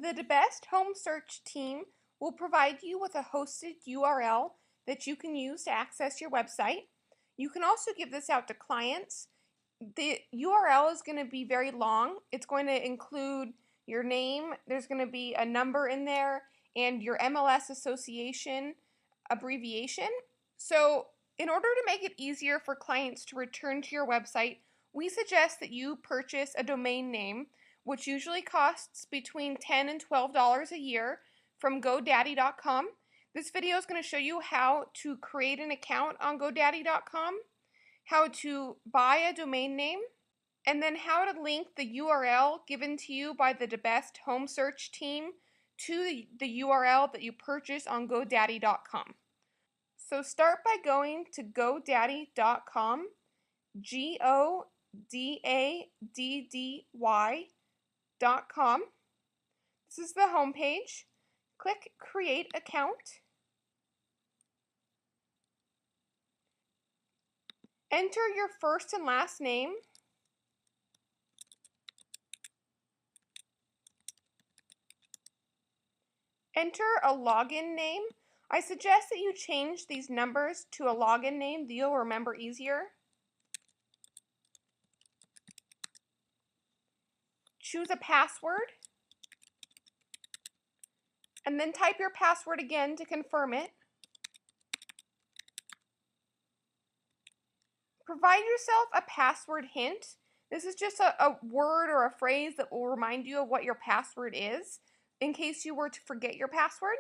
The Best Home Search team will provide you with a hosted URL that you can use to access your website. You can also give this out to clients. The URL is going to be very long. It's going to include your name, there's going to be a number in there, and your MLS association abbreviation. So, in order to make it easier for clients to return to your website, we suggest that you purchase a domain name, which usually costs between $10 and $12 a year from GoDaddy.com. This video is going to show you how to create an account on GoDaddy.com, how to buy a domain name, and then how to link the URL given to you by the Best Home Search team to the URL that you purchase on GoDaddy.com. So start by going to GoDaddy.com, GoDaddy.com. This is the home page. Click Create Account. Enter your first and last name. Enter a login name. I suggest that you change these numbers to a login name that you'll remember easier. Choose a password, and then type your password again to confirm it. Provide yourself a password hint. This is just a word or a phrase that will remind you of what your password is in case you were to forget your password.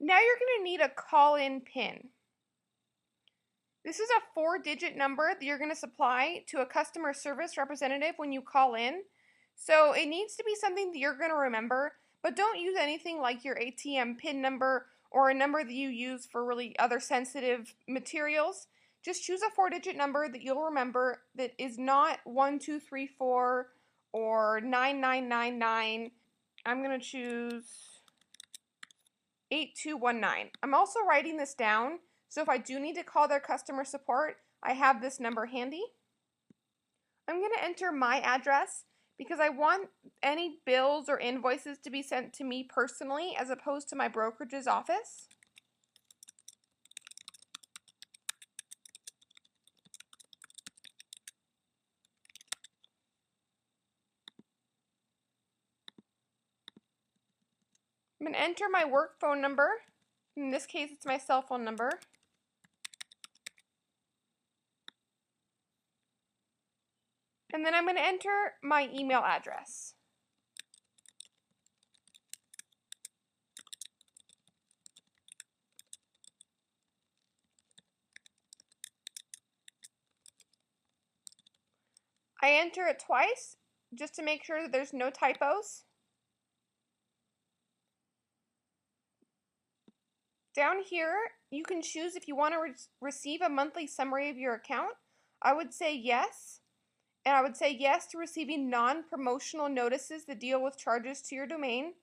Now you're going to need a call-in PIN. This is a 4-digit number that you're going to supply to a customer service representative when you call in. So it needs to be something that you're going to remember, but don't use anything like your ATM PIN number or a number that you use for really other sensitive materials. Just choose a 4-digit number that you'll remember that is not 1234 or 9999. I'm going to choose 8219. I'm also writing this down, so if I do need to call their customer support, I have this number handy. I'm going to enter my address because I want any bills or invoices to be sent to me personally as opposed to my brokerage's office. I'm going to enter my work phone number. In this case, it's my cell phone number. And then I'm going to enter my email address. I enter it twice just to make sure that there's no typos. Down here, you can choose if you want to receive a monthly summary of your account. I would say yes. And I would say yes to receiving non-promotional notices that deal with charges to your domain.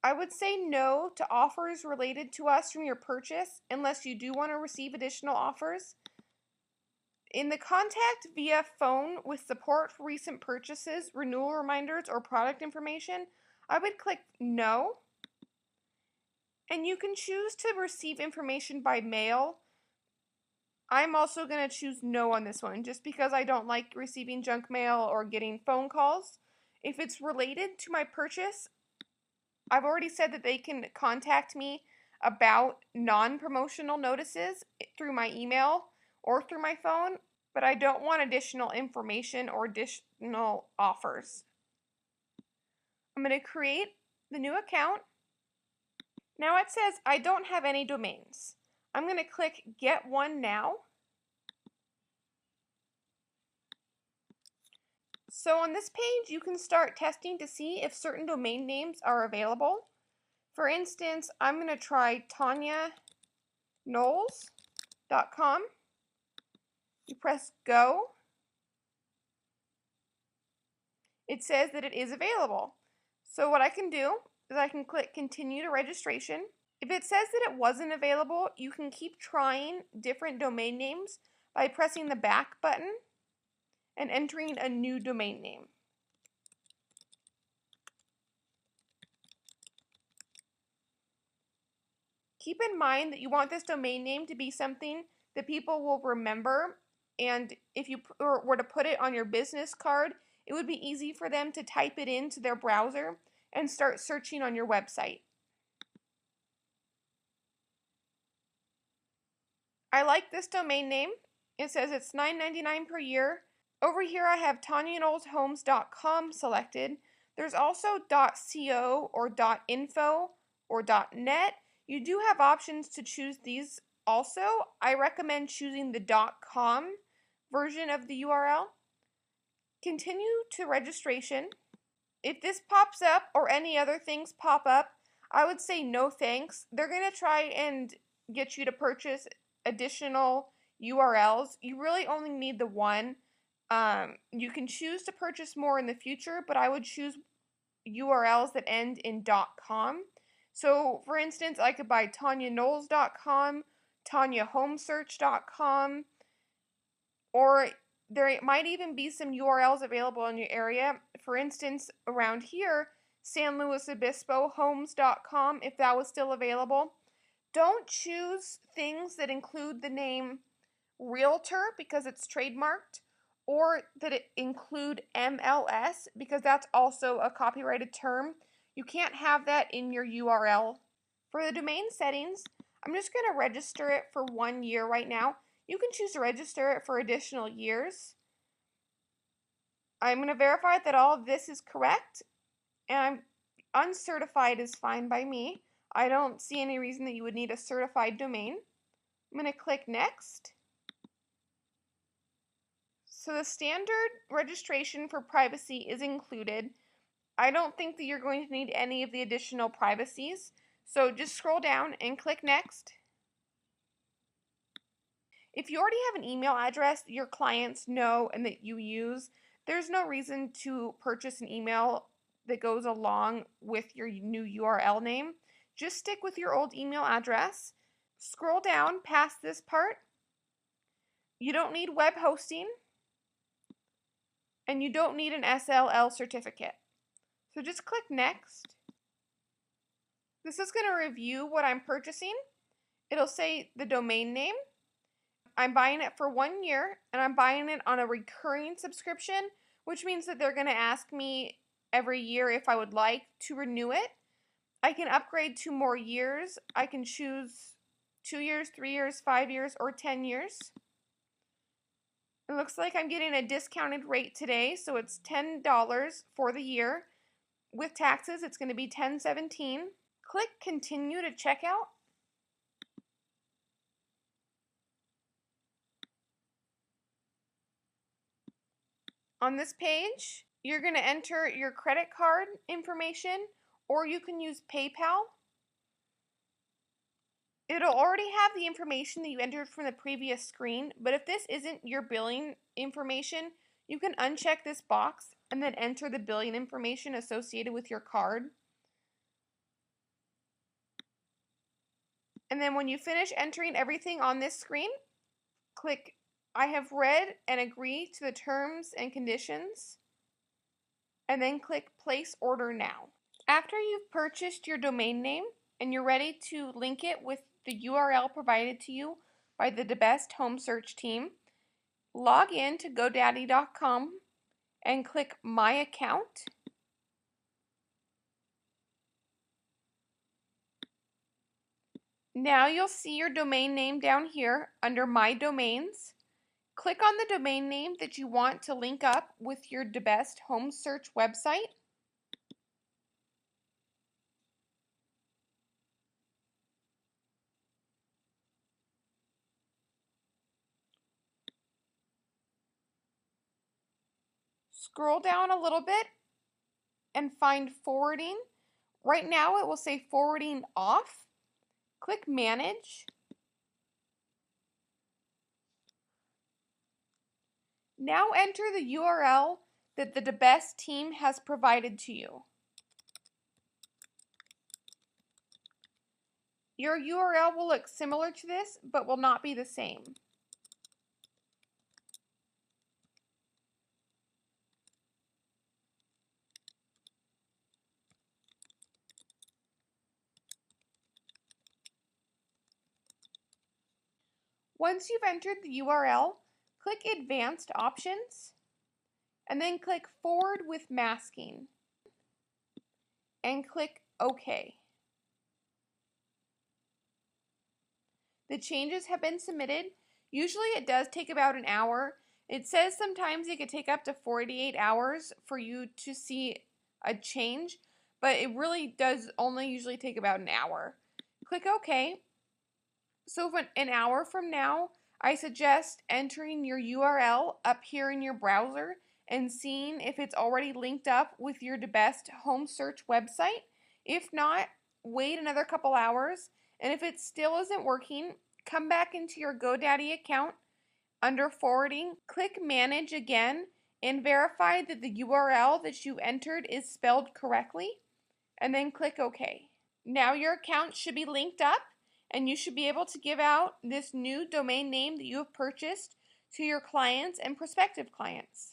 I would say no to offers related to us from your purchase unless you do want to receive additional offers. In the contact via phone with support for recent purchases, renewal reminders, or product information, I would click no. And you can choose to receive information by mail. I'm also going to choose no on this one just because I don't like receiving junk mail or getting phone calls. If it's related to my purchase, I've already said that they can contact me about non-promotional notices through my email or through my phone, but I don't want additional information or additional offers. I'm going to create the new account. Now it says I don't have any domains. I'm going to click Get One Now. So on this page, you can start testing to see if certain domain names are available. For instance, I'm going to try TanyaKnowles.com. You press Go. It says that it is available. So what I can do is I can click Continue to Registration. If it says that it wasn't available, you can keep trying different domain names by pressing the back button and entering a new domain name. Keep in mind that you want this domain name to be something that people will remember, and if you were to put it on your business card, it would be easy for them to type it into their browser and start searching on your website. I like this domain name. It says it's $9.99 per year. Over here I have TanyaKnowlesHomes.com selected. There's also .co or .info or .net. You do have options to choose these also. I recommend choosing the .com version of the URL. Continue to registration. If this pops up or any other things pop up, I would say no thanks. They're going to try and get you to purchase additional URLs. You really only need the one. You can choose to purchase more in the future, but I would choose URLs that end in .com. So, for instance, I could buy TanyaKnowles.com, TanyaHomesearch.com, or there might even be some URLs available in your area. For instance, around here, San Luis Obispo Homes.com, if that was still available. Don't choose things that include the name realtor because it's trademarked, or that it include MLS because that's also a copyrighted term. You can't have that in your URL. For the domain settings, I'm just going to register it for 1 year right now. You can choose to register it for additional years. I'm going to verify that all of this is correct, and uncertified is fine by me. I don't see any reason that you would need a certified domain. I'm going to click next. So the standard registration for privacy is included. I don't think that you're going to need any of the additional privacies. So just scroll down and click next. If you already have an email address that your clients know and that you use, there's no reason to purchase an email that goes along with your new URL name. Just stick with your old email address. Scroll down past this part. You don't need web hosting, and you don't need an SSL certificate. So just click next. This is going to review what I'm purchasing. It'll say the domain name. I'm buying it for 1 year, and I'm buying it on a recurring subscription, which means that they're going to ask me every year if I would like to renew it. I can upgrade to more years. I can choose 2 years, 3 years, 5 years, or 10 years. It looks like I'm getting a discounted rate today, so it's $10 for the year. With taxes, it's going to be $10.17. Click Continue to checkout. On this page, you're going to enter your credit card information, or you can use PayPal. It'll already have the information that you entered from the previous screen, but if this isn't your billing information, you can uncheck this box and then enter the billing information associated with your card. And then when you finish entering everything on this screen, click I have read and agree to the terms and conditions, and then click Place Order Now. After you've purchased your domain name and you're ready to link it with the URL provided to you by the DeBest Home Search team, log in to GoDaddy.com and click My Account. Now you'll see your domain name down here under My Domains. Click on the domain name that you want to link up with your DeBest Home Search website. Scroll down a little bit and find Forwarding. Right now it will say Forwarding Off. Click Manage. Now enter the URL that the DeBest team has provided to you. Your URL will look similar to this, but will not be the same. Once you've entered the URL, click Advanced Options, and then click Forward with Masking, and click OK. The changes have been submitted. Usually it does take about an hour. It says sometimes it could take up to 48 hours for you to see a change, but it really does only usually take about an hour. Click OK. So for an hour from now, I suggest entering your URL up here in your browser and seeing if it's already linked up with your DaBest home search website. If not, wait another couple hours, and if it still isn't working, come back into your GoDaddy account. Under forwarding, click Manage again and verify that the URL that you entered is spelled correctly, and then click OK. Now your account should be linked up, and you should be able to give out this new domain name that you have purchased to your clients and prospective clients.